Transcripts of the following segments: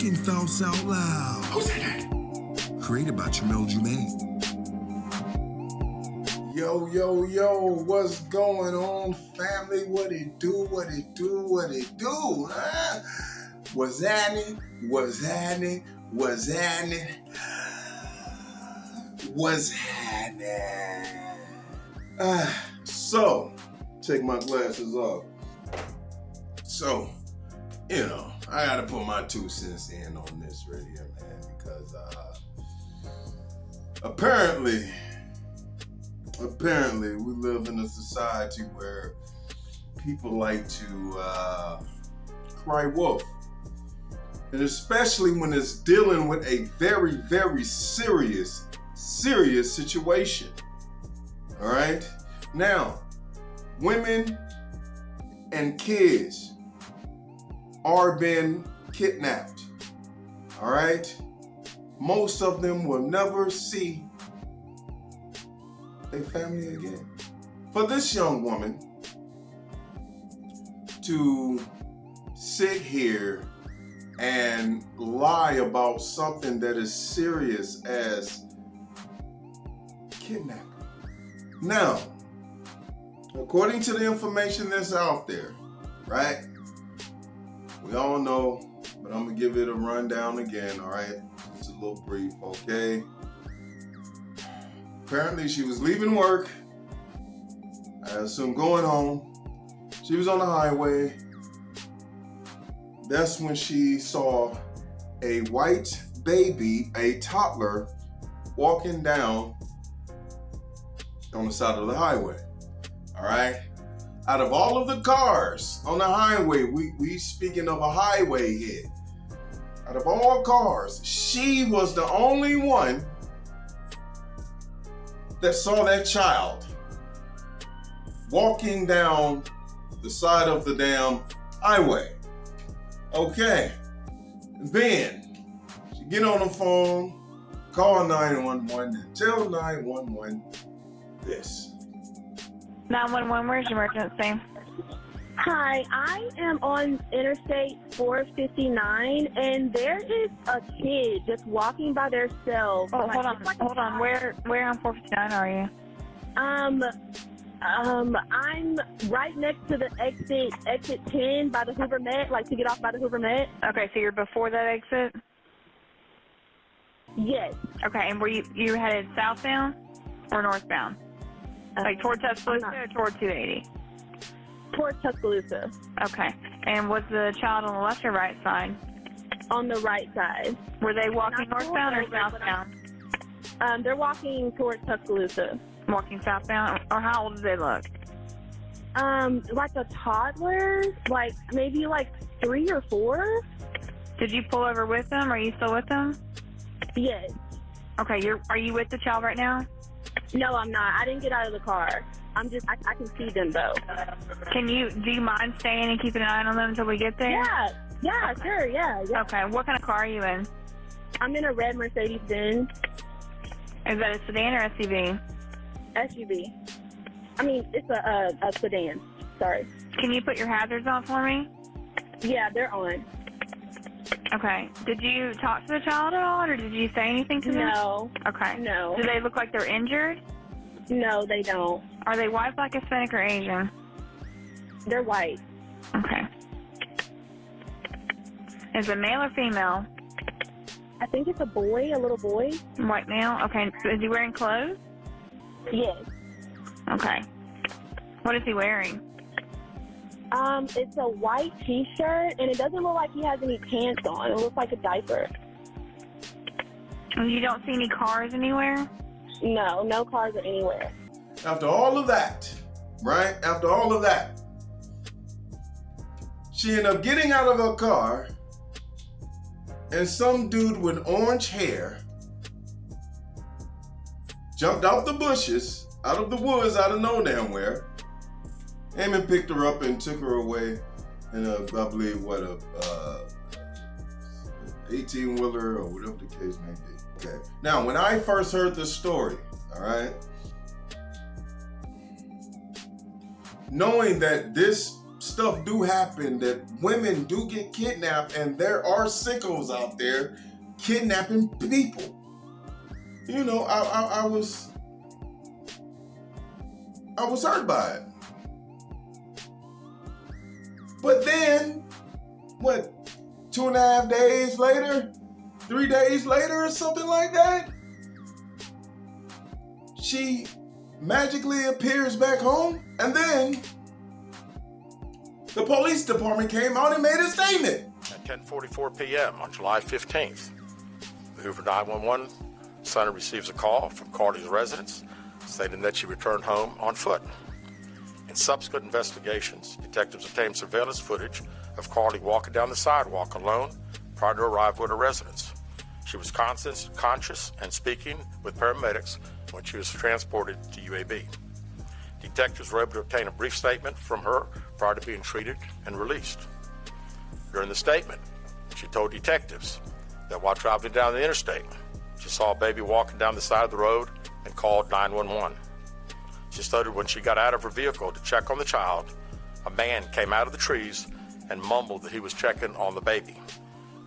Talking Thoughts Out Loud. Who said that? Created by Jamel Jumaine. Yo, yo, yo, what's going on, family? What it do, what it do, what it do, huh? What's happening? What's happening? What's happening? What's happening? So, take my glasses off. So, I gotta put my 2 cents in on this right here, man, because apparently we live in a society where people like to cry wolf. And especially when it's dealing with a very, very serious situation. All right? Now, women and kids are being kidnapped. All right? Most of them will never see their family again. For this young woman to sit here and lie about something that is serious as kidnapping. Now, according to the information that's out there, right? We all know, but I'm gonna give it a rundown again, all right? Just a little brief, okay? Apparently she was leaving work, I assume going home. She was on the highway. That's when she saw a white baby, a toddler, walking down on the side of the highway. All right? Out of all of the cars on the highway, we speaking of a highway here. Out of all cars, she was the only one that saw that child walking down the side of the damn highway. Okay. Then she get on the phone, call 911, and tell 911 this. 911, where's your emergency? Hi, I am on Interstate 459, and there is a kid just walking by themselves. Oh, hold on. Where on 459 are you? I'm right next to the exit 10 by the Hoover Met, like to get off by the Hoover Met. Okay, so you're before that exit? Yes. Okay, and were you headed southbound or northbound? Like toward Tuscaloosa or toward 280? Toward Tuscaloosa. Okay, and was the child on the left or right side? On the right side. Were they walking northbound or southbound? They're walking toward Tuscaloosa. Walking southbound? Or how old do they look? Like a toddler, like maybe like 3 or 4. Did you pull over with them? Are you still with them? Yes. Okay, are you with the child right now? No, I'm not. I didn't get out of the car. I can see them though. Do you mind staying and keeping an eye on them until we get there? Yeah, sure, yeah. Okay, what kind of car are you in? I'm in a red Mercedes-Benz. Is that a sedan or SUV? SUV. I mean, it's a sedan. Sorry. Can you put your hazards on for me? Yeah, they're on. Okay. Did you talk to the child at all, or did you say anything to them? No. Okay. No. Do they look like they're injured? No, they don't. Are they white, black, Hispanic, or Asian? They're white. Okay. Is it male or female? I think it's a boy, a little boy. White male? Okay. Is he wearing clothes? Yes. Okay. What is he wearing? It's a white T-shirt, and it doesn't look like he has any pants on. It looks like a diaper. And you don't see any cars anywhere? No cars are anywhere. After all of that, right? After all of that, she ended up getting out of her car, and some dude with orange hair jumped out the bushes, out of the woods, out of no damn where, came and picked her up and took her away in I believe, 18-wheeler or whatever the case may be. Okay. Now, when I first heard this story, all right, knowing that this stuff do happen, that women do get kidnapped, and there are sickos out there kidnapping people. You know, I was hurt by it. But then, 2.5 days later, 3 days later, or something like that, she magically appears back home, and then the police department came out and made a statement. At 10:44 p.m. on July 15th, the Hoover 911 center receives a call from Carlee's residence stating that she returned home on foot. In subsequent investigations, detectives obtained surveillance footage of Carlee walking down the sidewalk alone prior to arrival at her residence. She was conscious and speaking with paramedics when she was transported to UAB. Detectives were able to obtain a brief statement from her prior to being treated and released. During the statement, she told detectives that while traveling down the interstate, she saw a baby walking down the side of the road and called 911. She stated when she got out of her vehicle to check on the child, a man came out of the trees and mumbled that he was checking on the baby.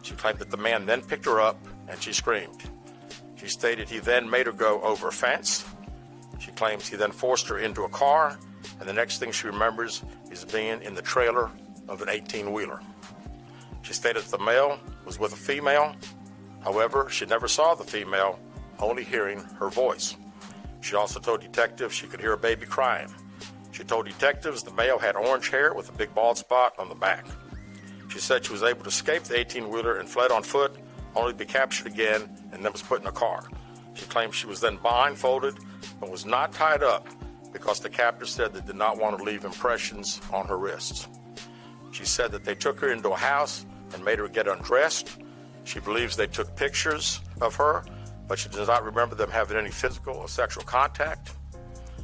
She claimed that the man then picked her up and she screamed. She stated he then made her go over a fence. She claims he then forced her into a car, and the next thing she remembers is being in the trailer of an 18-wheeler. She stated that the male was with a female. However, she never saw the female, only hearing her voice. She also told detectives she could hear a baby crying. She told detectives the male had orange hair with a big bald spot on the back. She said she was able to escape the 18-wheeler and fled on foot, only to be captured again and then was put in a car. She claimed she was then blindfolded but was not tied up because the captor said they did not want to leave impressions on her wrists. She said that they took her into a house and made her get undressed. She believes they took pictures of her, but she does not remember them having any physical or sexual contact.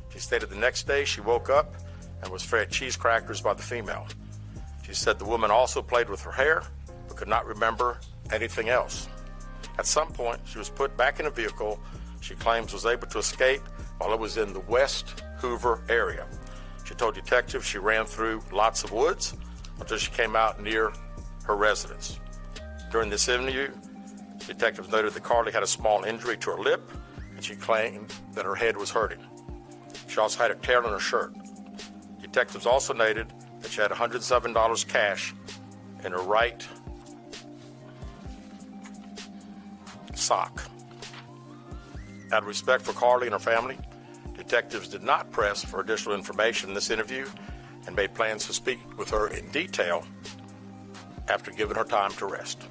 She stated the next day she woke up and was fed cheese crackers by the female. She said the woman also played with her hair, but could not remember anything else. At some point, she was put back in a vehicle she claims was able to escape while it was in the West Hoover area. She told detectives she ran through lots of woods until she came out near her residence. During this interview, detectives noted that Carlee had a small injury to her lip, and she claimed that her head was hurting. She also had a tear in her shirt. Detectives also noted that she had $107 cash in her right sock. Out of respect for Carlee and her family, detectives did not press for additional information in this interview and made plans to speak with her in detail after giving her time to rest.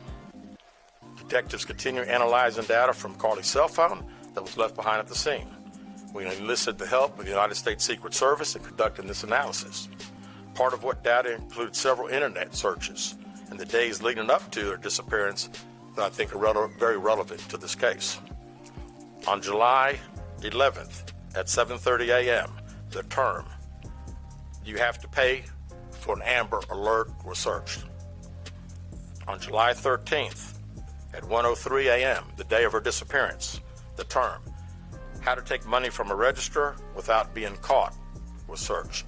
Detectives continue analyzing data from Carlee's cell phone that was left behind at the scene. We enlisted the help of the United States Secret Service in conducting this analysis. Part of what data includes several internet searches in the days leading up to her disappearance that I think are very relevant to this case. On July 11th at 7:30 a.m., the term, "You have to pay for an Amber Alert," was searched. On July 13th at 1:03 a.m., the day of her disappearance, the term, "How to take money from a register without being caught," was searched.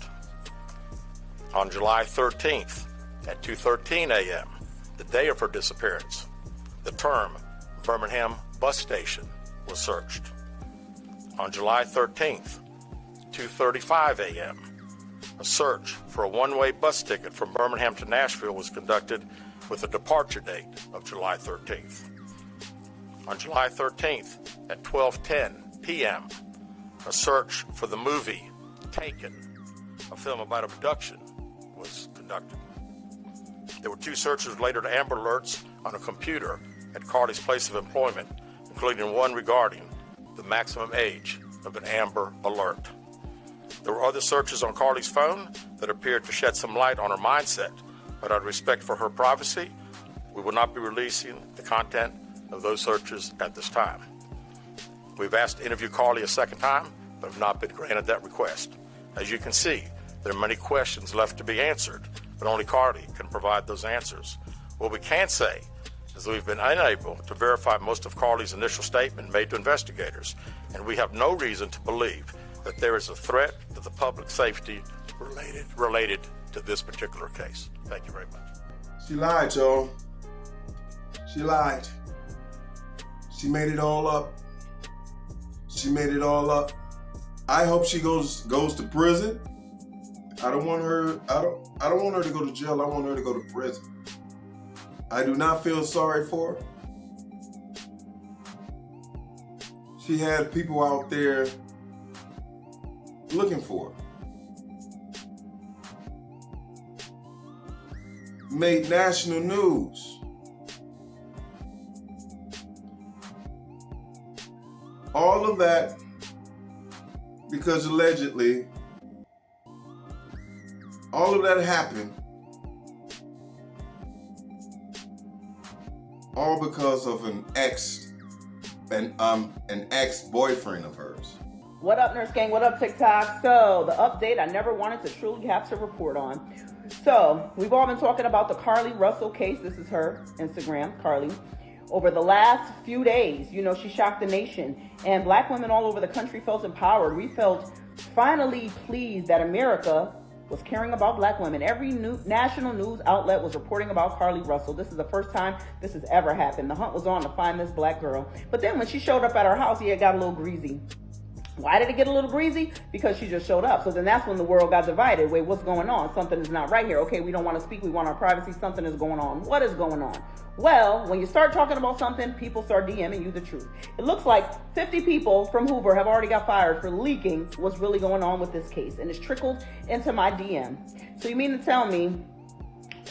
On July 13th at 2:13 a.m., the day of her disappearance, the term Birmingham bus station was searched. On July 13th, 2:35 a.m., a search for a one-way bus ticket from Birmingham to Nashville was conducted with a departure date of July 13th. On July 13th at 12:10 p.m., a search for the movie Taken, a film about abduction, was conducted. There were 2 searches related to Amber Alerts on a computer at Carlee's place of employment, including one regarding the maximum age of an Amber Alert. There were other searches on Carlee's phone that appeared to shed some light on her mindset, but out of respect for her privacy, we will not be releasing the content of those searches at this time. We've asked to interview Carlee a second time, but have not been granted that request. As you can see, there are many questions left to be answered, but only Carlee can provide those answers. What we can say is that we've been unable to verify most of Carlee's initial statement made to investigators, and we have no reason to believe that there is a threat to the public safety related to this particular case. Thank you very much. She lied, y'all. She lied. She made it all up. She made it all up. I hope she goes to prison. I don't want her to go to jail. I want her to go to prison. I do not feel sorry for her. She had people out there looking for her. Made national news. All of that because allegedly all of that happened all because of an ex-boyfriend of hers. What up, Nurse Gang? What up, TikTok? So, the update I never wanted to truly have to report on. So, we've all been talking about the Carlee Russell case. This is her Instagram, Carlee. Over the last few days, you know, she shocked the nation. And black women all over the country felt empowered. We felt finally pleased that America was caring about black women. Every national news outlet was reporting about Carlee Russell. This is the first time this has ever happened. The hunt was on to find this black girl. But then when she showed up at her house, it got a little greasy. Why did it get a little greasy? Because she just showed up. So then that's when the world got divided. Wait, what's going on? Something is not right here. Okay, we don't want to speak. We want our privacy. Something is going on. What is going on? Well, when you start talking about something, people start DMing you the truth. It looks like 50 people from Hoover have already got fired for leaking what's really going on with this case. And it's trickled into my DM. So you mean to tell me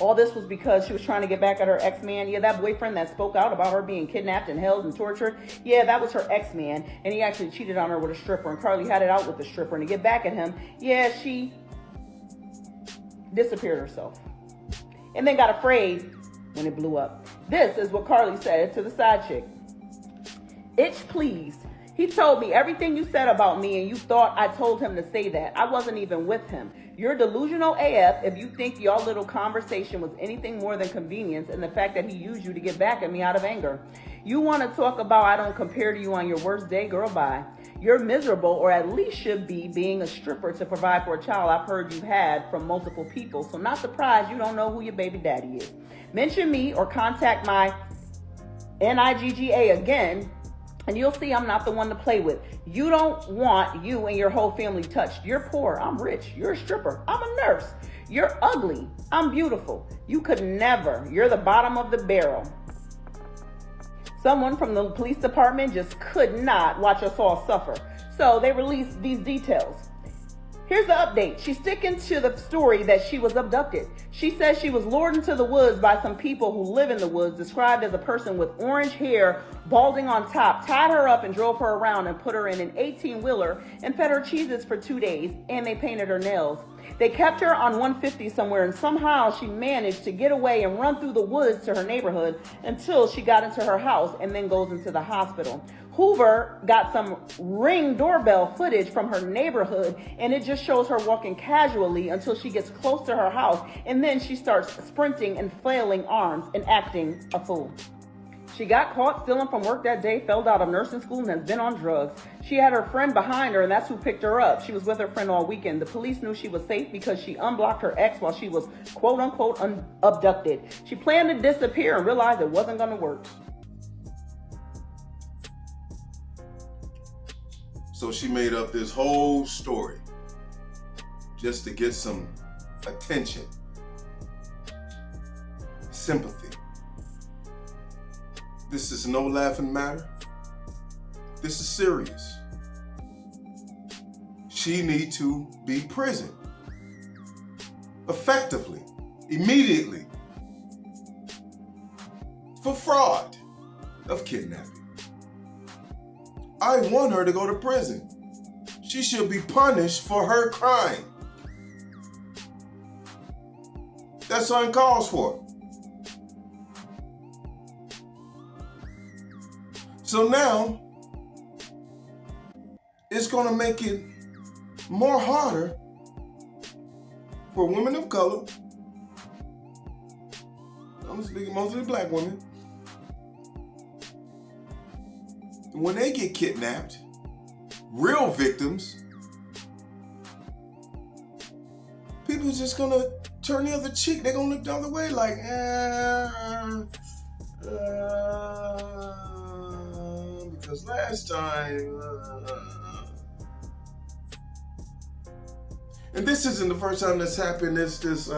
all this was because she was trying to get back at her ex-man? Yeah, that boyfriend that spoke out about her being kidnapped and held and tortured. Yeah, that was her ex-man. And he actually cheated on her with a stripper. And Carlee had it out with the stripper. And to get back at him, yeah, she disappeared herself. And then got afraid when it blew up. This is what Carlee said to the side chick. Itch, please. He told me everything you said about me and you thought I told him to say that. I wasn't even with him. You're delusional AF if you think y'all little conversation was anything more than convenience and the fact that he used you to get back at me out of anger. You want to talk about I don't compare to you on your worst day? Girl, bye. You're miserable, or at least should be, being a stripper to provide for a child I've heard you've had from multiple people. So not surprised you don't know who your baby daddy is. Mention me or contact my NIGGA again, and you'll see I'm not the one to play with. You don't want you and your whole family touched. You're poor. I'm rich. You're a stripper. I'm a nurse. You're ugly. I'm beautiful. You could never. You're the bottom of the barrel. Someone from the police department just could not watch us all suffer. So they released these details. Here's the update. She's sticking to the story that she was abducted. She says she was lured into the woods by some people who live in the woods, described as a person with orange hair, balding on top, tied her up and drove her around and put her in an 18-wheeler and fed her Cheez-Its for 2 days, and they painted her nails. They kept her on 150 somewhere, and somehow she managed to get away and run through the woods to her neighborhood until she got into her house and then goes into the hospital. Hoover got some Ring doorbell footage from her neighborhood, and it just shows her walking casually until she gets close to her house, and then she starts sprinting and flailing arms and acting a fool. She got caught stealing from work that day, failed out of nursing school, and has been on drugs. She had her friend behind her, and that's who picked her up. She was with her friend all weekend. The police knew she was safe because she unblocked her ex while she was quote-unquote abducted. She planned to disappear and realized it wasn't going to work. So she made up this whole story just to get some attention, sympathy. This is no laughing matter. This is serious. She needs to be prisoned effectively, immediately, for fraud of kidnapping. I want her to go to prison. She should be punished for her crime. That's uncalled for. So now, it's going to make it more harder for women of color. I'm speaking mostly black women. When they get kidnapped, real victims, people are just gonna turn the other cheek. They're gonna look the other way like, because last time. And this isn't the first time this happened. It's this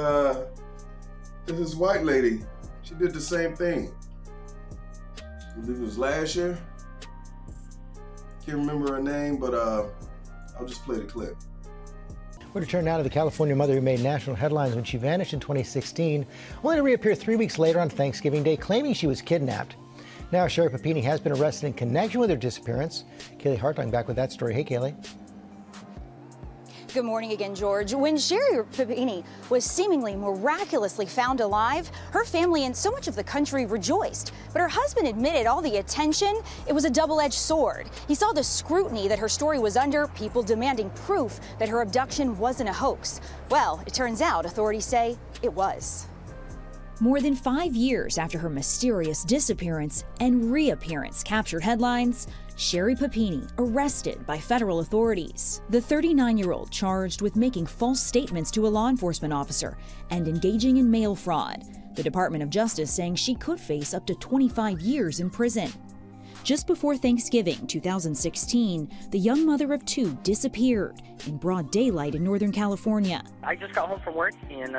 white lady. She did the same thing. I believe it was last year. Can't remember her name, but I'll just play the clip. We're to turn now to the California mother who made national headlines when she vanished in 2016, only to reappear 3 weeks later on Thanksgiving Day, claiming she was kidnapped. Now, Sherry Papini has been arrested in connection with her disappearance. Kaylee Hartung back with that story. Hey, Kaylee. Good morning again, George. When Sherry Papini was seemingly miraculously found alive, her family and so much of the country rejoiced. But her husband admitted all the attention, it was a double-edged sword. He saw the scrutiny that her story was under, people demanding proof that her abduction wasn't a hoax. Well, it turns out authorities say it was. More than 5 years after her mysterious disappearance and reappearance captured headlines, Sherry Papini arrested by federal authorities. The 39-year-old charged with making false statements to a law enforcement officer and engaging in mail fraud. The Department of Justice saying she could face up to 25 years in prison. Just before Thanksgiving 2016, the young mother of two disappeared in broad daylight in Northern California. I just got home from work and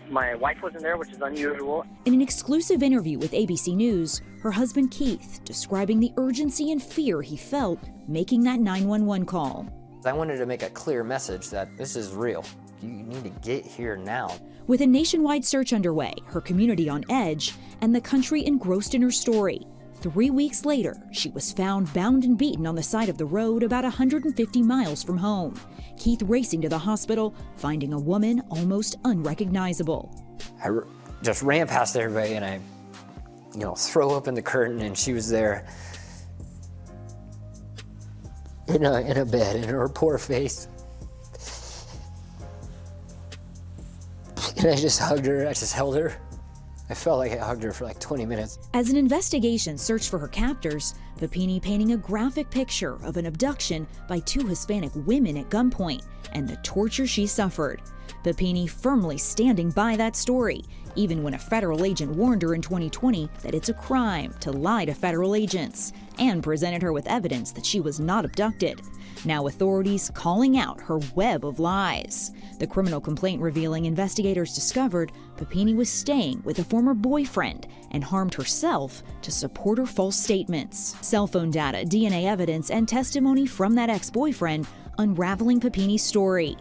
my wife wasn't there, which is unusual. In an exclusive interview with ABC News, her husband Keith describing the urgency and fear he felt making that 911 call. I wanted to make a clear message that this is real. You need to get here now. With a nationwide search underway, her community on edge, and the country engrossed in her story, 3 weeks later, she was found bound and beaten on the side of the road about 150 miles from home. Keith racing to the hospital, finding a woman almost unrecognizable. I just ran past everybody and I, throw open the curtain and she was there in a bed in her poor face. And I just hugged her, I just held her. I felt like I hugged her for like 20 minutes. As an investigation searched for her captors, Papini painting a graphic picture of an abduction by 2 Hispanic women at gunpoint and the torture she suffered. Papini firmly standing by that story, even when a federal agent warned her in 2020 that it's a crime to lie to federal agents, and presented her with evidence that she was not abducted. Now authorities calling out her web of lies. The criminal complaint revealing investigators discovered Papini was staying with a former boyfriend and harmed herself to support her false statements. Cell phone data, DNA evidence, and testimony from that ex-boyfriend unraveling Papini's story.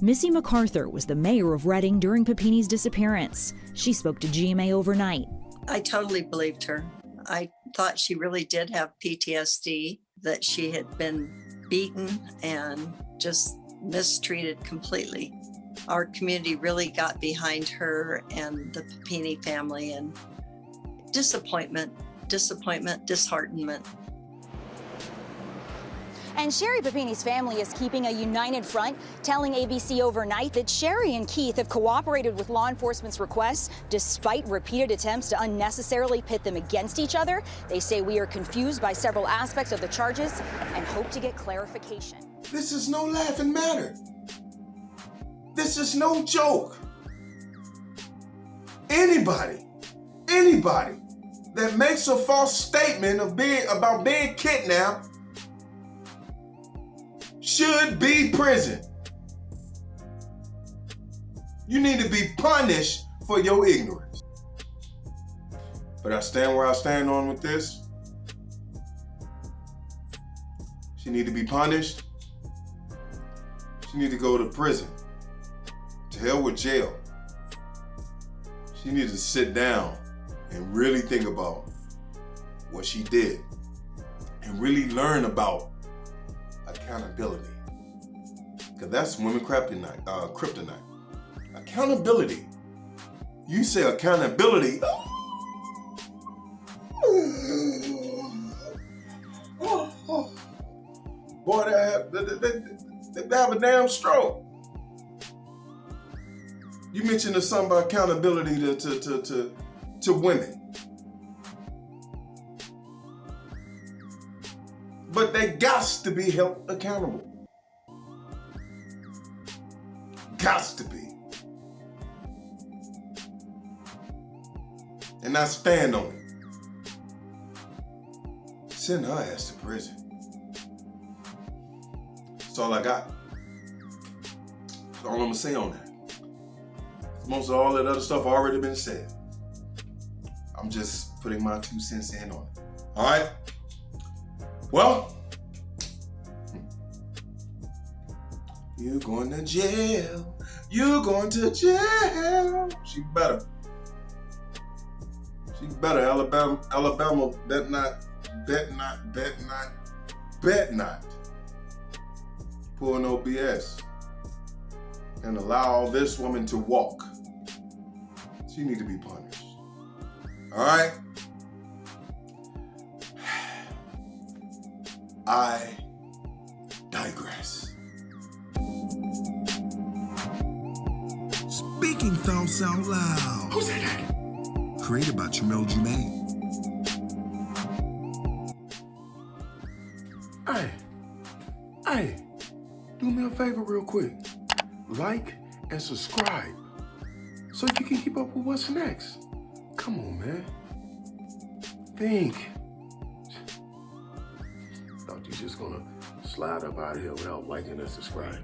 Missy MacArthur was the mayor of Redding during Papini's disappearance. She spoke to GMA overnight. I totally believed her. I thought she really did have PTSD, that she had been beaten and just mistreated completely. Our community really got behind her and the Papini family, and disappointment, disheartenment. And Sherry Papini's family is keeping a united front, telling ABC overnight that Sherry and Keith have cooperated with law enforcement's requests despite repeated attempts to unnecessarily pit them against each other. They say we are confused by several aspects of the charges and hope to get clarification. This is no laughing matter. This is no joke. Anybody that makes a false statement about being kidnapped should be prison. You need to be punished for your ignorance. But I stand where I stand on with this. She need to be punished. She need to go to prison. To hell with jail. She needs to sit down and really think about what she did and really learn about accountability. Because that's women kryptonite. Accountability. You say accountability. Boy, they have a damn stroke. You mentioned something about accountability to women. But they gots to be held accountable. Gots to be. and not stand on it. Send her ass to prison. That's all I got. That's all I'm gonna say on that. Most of all that other stuff already been said. I'm just putting my 2 cents in on it. All right? Well, you're going to jail. You're going to jail. She better. She better. Alabama bet not pull no BS and allow this woman to walk. She need to be punished. All right? I digress. Speaking Thoughts Out Loud. Who said that? Created by Jamel Jumaine. Hey, do me a favor real quick. Like and subscribe so you can keep up with what's next. Come on, man. Think. Thought you just gonna slide up out of here without liking and subscribing.